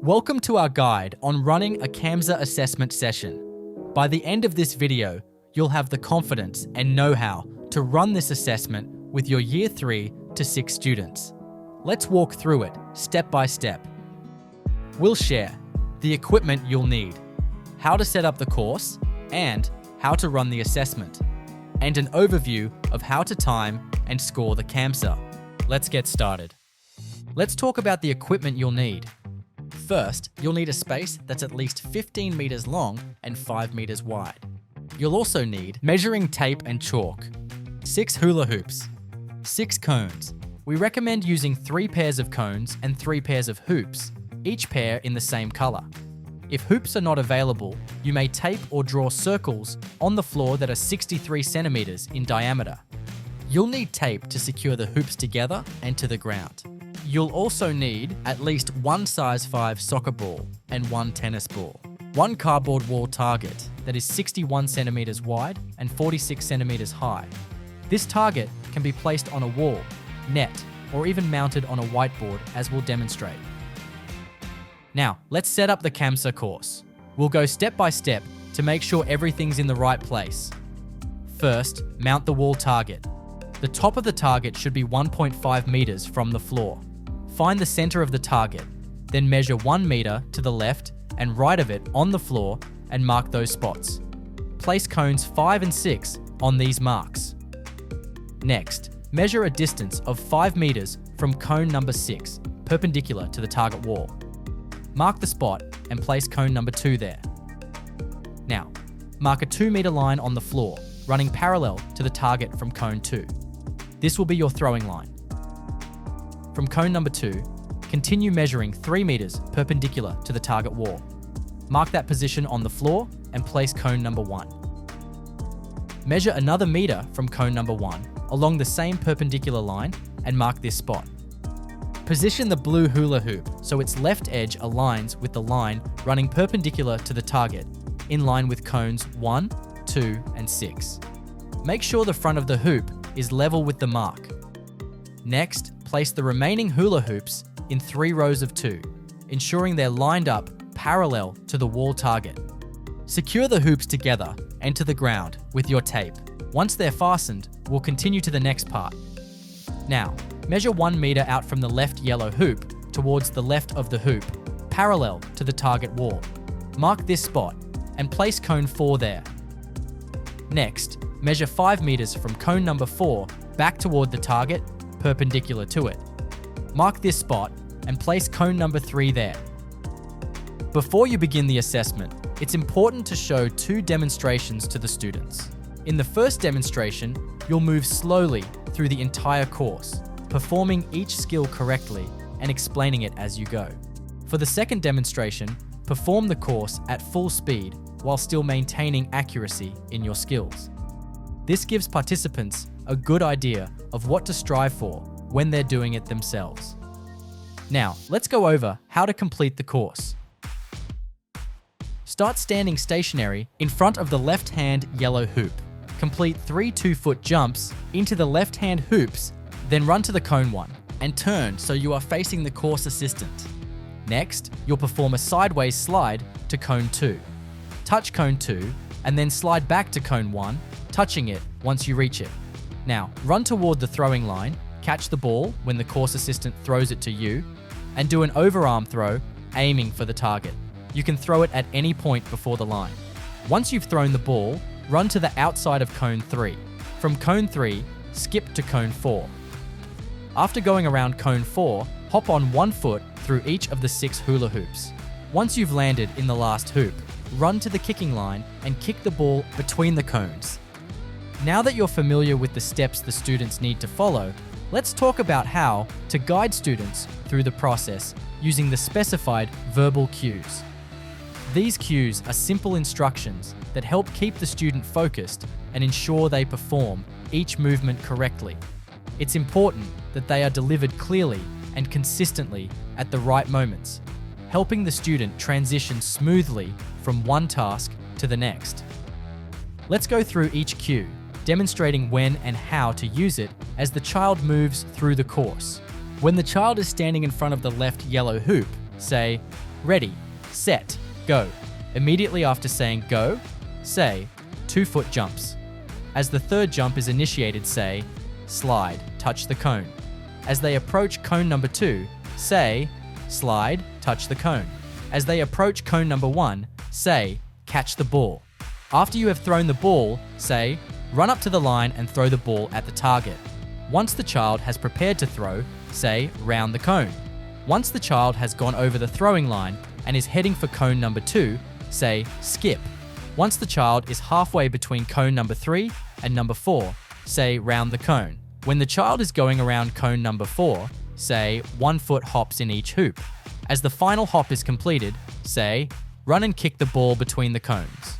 Welcome to our guide on running a CAMSA assessment session. By the end of this video, you'll have the confidence and know-how to run this assessment with your Year 3 to 6 students. Let's walk through it step by step. We'll share the equipment you'll need, how to set up the course, and how to run the assessment, and an overview of how to time and score the CAMSA. Let's get started. Let's talk about the equipment you'll need. First, you'll need a space that's at least 15 meters long and 5 meters wide. You'll also need measuring tape and chalk, 6 hula hoops, 6 cones. We recommend using 3 pairs of cones and 3 pairs of hoops, each pair in the same color. If hoops are not available, you may tape or draw circles on the floor that are 63 centimeters in diameter. You'll need tape to secure the hoops together and to the ground. You'll also need at least 1 size 5 soccer ball and 1 tennis ball. 1 cardboard wall target that is 61 centimeters wide and 46 centimeters high. This target can be placed on a wall, net, or even mounted on a whiteboard, as we'll demonstrate. Now, let's set up the CAMSA course. We'll go step by step to make sure everything's in the right place. First, mount the wall target. The top of the target should be 1.5 meters from the floor. Find the center of the target, then measure 1 meter to the left and right of it on the floor and mark those spots. Place cones 5 and 6 on these marks. Next, measure a distance of 5 meters from cone number 6, perpendicular to the target wall. Mark the spot and place cone number 2 there. Now, mark a 2-meter line on the floor, running parallel to the target from cone 2. This will be your throwing line. From cone number 2, continue measuring 3 meters perpendicular to the target wall. Mark that position on the floor and place cone number 1. Measure another meter from cone number 1 along the same perpendicular line and mark this spot. Position the blue hula hoop so its left edge aligns with the line running perpendicular to the target, in line with cones 1, 2, and 6. Make sure the front of the hoop is level with the mark. Next, place the remaining hula hoops in 3 rows of 2, ensuring they're lined up parallel to the wall target. Secure the hoops together and to the ground with your tape. Once they're fastened, we'll continue to the next part. Now, measure 1 meter out from the left yellow hoop towards the left of the hoop, parallel to the target wall. Mark this spot and place cone 4 there. Next, measure 5 meters from cone number 4 back toward the target, perpendicular to it. Mark this spot and place cone number 3 there. Before you begin the assessment, it's important to show 2 demonstrations to the students. In the first demonstration, you'll move slowly through the entire course, performing each skill correctly and explaining it as you go. For the second demonstration, perform the course at full speed while still maintaining accuracy in your skills. This gives participants a good idea of what to strive for when they're doing it themselves. Now, let's go over how to complete the course. Start standing stationary in front of the left-hand yellow hoop. Complete 3 2-foot jumps into the left-hand hoops, then run to the cone 1 and turn so you are facing the course assistant. Next, you'll perform a sideways slide to cone 2. Touch cone 2 and then slide back to cone 1, touching it once you reach it. Now, run toward the throwing line, catch the ball when the course assistant throws it to you, and do an overarm throw, aiming for the target. You can throw it at any point before the line. Once you've thrown the ball, run to the outside of cone 3. From cone 3, skip to cone 4. After going around cone 4, hop on 1 foot through each of the 6 hula hoops. Once you've landed in the last hoop, run to the kicking line and kick the ball between the cones. Now that you're familiar with the steps the students need to follow, let's talk about how to guide students through the process using the specified verbal cues. These cues are simple instructions that help keep the student focused and ensure they perform each movement correctly. It's important that they are delivered clearly and consistently at the right moments, helping the student transition smoothly from one task to the next. Let's go through each cue, demonstrating when and how to use it as the child moves through the course. When the child is standing in front of the left yellow hoop, say, Ready, set, go. Immediately after saying go, say 2-foot jumps. As the third jump is initiated, say slide, touch the cone. As they approach cone number 2, say slide, touch the cone. As they approach cone number 1, say catch the ball. After you have thrown the ball, say run up to the line and throw the ball at the target. Once the child has prepared to throw, say round the cone. Once the child has gone over the throwing line and is heading for cone number 2, say skip. Once the child is halfway between cone number 3 and number 4, say round the cone. When the child is going around cone number 4, say 1-foot hops in each hoop. As the final hop is completed, say run and kick the ball between the cones.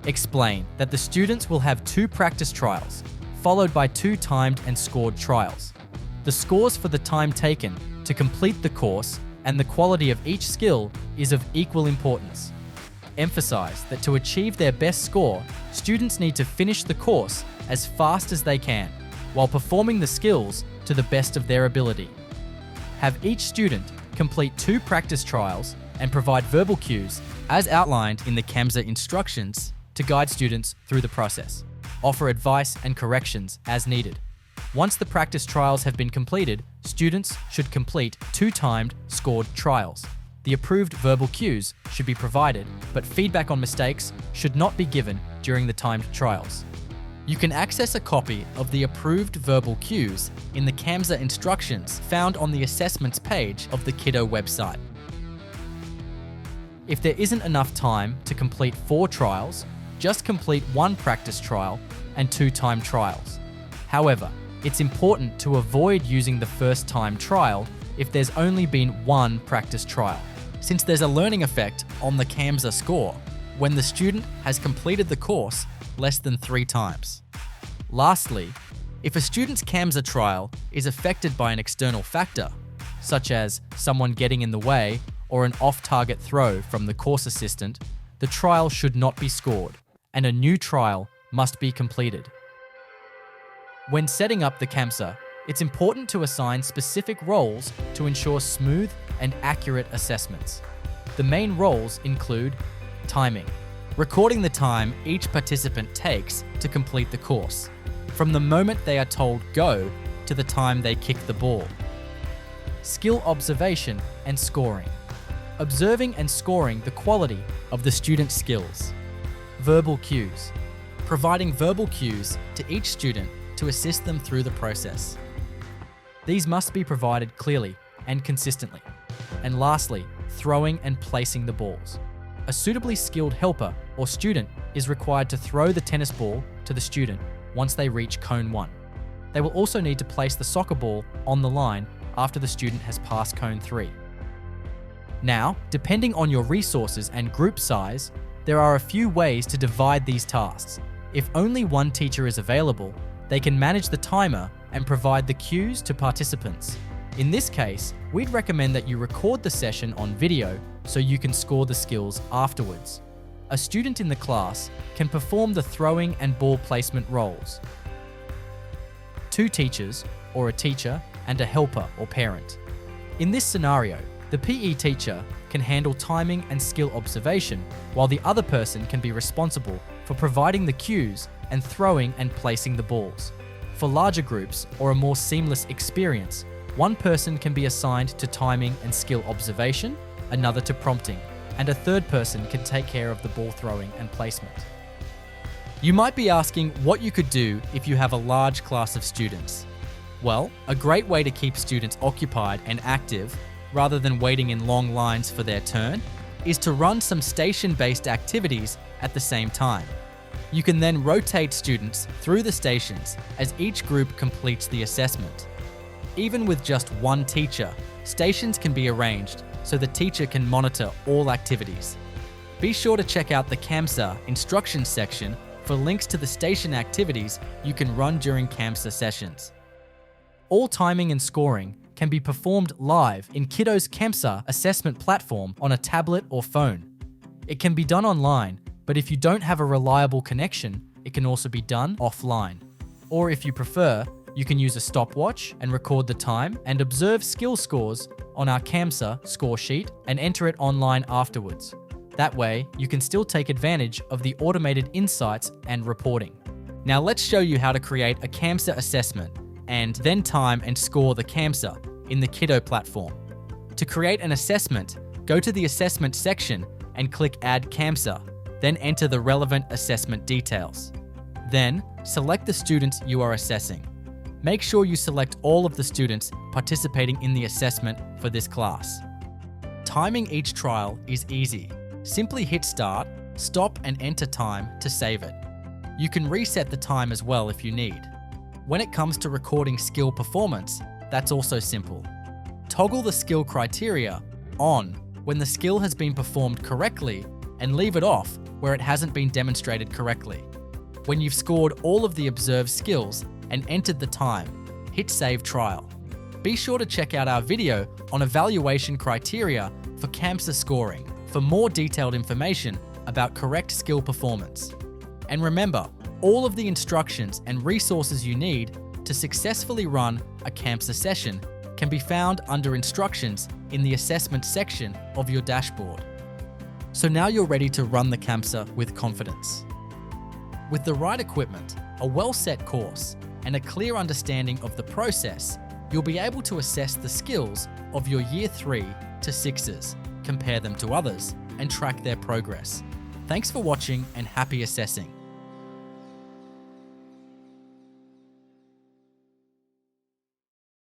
Explain that the students will have 2 practice trials, followed by 2 timed and scored trials. The scores for the time taken to complete the course and the quality of each skill is of equal importance. Emphasize that to achieve their best score, students need to finish the course as fast as they can, while performing the skills to the best of their ability. Have each student complete 2 practice trials and provide verbal cues as outlined in the CAMSA instructions to guide students through the process. Offer advice and corrections as needed. Once the practice trials have been completed, students should complete 2 timed, scored trials. The approved verbal cues should be provided, but feedback on mistakes should not be given during the timed trials. You can access a copy of the approved verbal cues in the CAMSA instructions found on the assessments page of the Kiddo website. If there isn't enough time to complete 4 trials, just complete 1 practice trial and 2 timed trials. However, it's important to avoid using the first time trial if there's only been 1 practice trial, since there's a learning effect on the CAMSA score when the student has completed the course less than 3 times. Lastly, if a student's CAMSA trial is affected by an external factor, such as someone getting in the way or an off-target throw from the course assistant, the trial should not be scored, and a new trial must be completed. When setting up the CAMSA, it's important to assign specific roles to ensure smooth and accurate assessments. The main roles include timing, recording the time each participant takes to complete the course, from the moment they are told go to the time they kick the ball. Skill observation and scoring, observing and scoring the quality of the student's skills. Verbal cues, providing verbal cues to each student to assist them through the process. These must be provided clearly and consistently. And lastly, throwing and placing the balls. A suitably skilled helper or student is required to throw the tennis ball to the student once they reach cone 1. They will also need to place the soccer ball on the line after the student has passed cone 3. Now, depending on your resources and group size, there are a few ways to divide these tasks. If only one teacher is available, they can manage the timer and provide the cues to participants. In this case, we'd recommend that you record the session on video so you can score the skills afterwards. A student in the class can perform the throwing and ball placement roles. 2 teachers, or a teacher and a helper or parent. In this scenario, the PE teacher can handle timing and skill observation, while the other person can be responsible for providing the cues and throwing and placing the balls. For larger groups or a more seamless experience, one person can be assigned to timing and skill observation, another to prompting, and a third person can take care of the ball throwing and placement. You might be asking what you could do if you have a large class of students. Well, a great way to keep students occupied and active, rather than waiting in long lines for their turn, is to run some station-based activities at the same time. You can then rotate students through the stations as each group completes the assessment. Even with just one teacher, stations can be arranged so the teacher can monitor all activities. Be sure to check out the CAMSA instructions section for links to the station activities you can run during CAMSA sessions. All timing and scoring can be performed live in Kiddo's CAMSA assessment platform on a tablet or phone. It can be done online, but if you don't have a reliable connection, it can also be done offline. Or if you prefer, You can use a stopwatch and record the time and observe skill scores on our CAMSA score sheet and enter it online afterwards. That way, you can still take advantage of the automated insights and reporting. Now let's show you how to create a CAMSA assessment and then time and score the CAMSA in the Kiddo platform. To create an assessment, go to the assessment section and click Add CAMSA, then enter the relevant assessment details. Then, select the students you are assessing. Make sure you select all of the students participating in the assessment for this class. Timing each trial is easy. Simply hit start, stop and enter time to save it. You can reset the time as well if you need. When it comes to recording skill performance, that's also simple. Toggle the skill criteria on when the skill has been performed correctly and leave it off where it hasn't been demonstrated correctly. When you've scored all of the observed skills and entered the time, hit Save Trial. Be sure to check out our video on evaluation criteria for CAMSA scoring for more detailed information about correct skill performance. And remember, all of the instructions and resources you need to successfully run a CAMSA session can be found under Instructions in the Assessment section of your dashboard. So now you're ready to run the CAMSA with confidence. With the right equipment, a well-set course, and a clear understanding of the process, you'll be able to assess the skills of your Year 3 to 6s, compare them to others, and track their progress. Thanks for watching and happy assessing.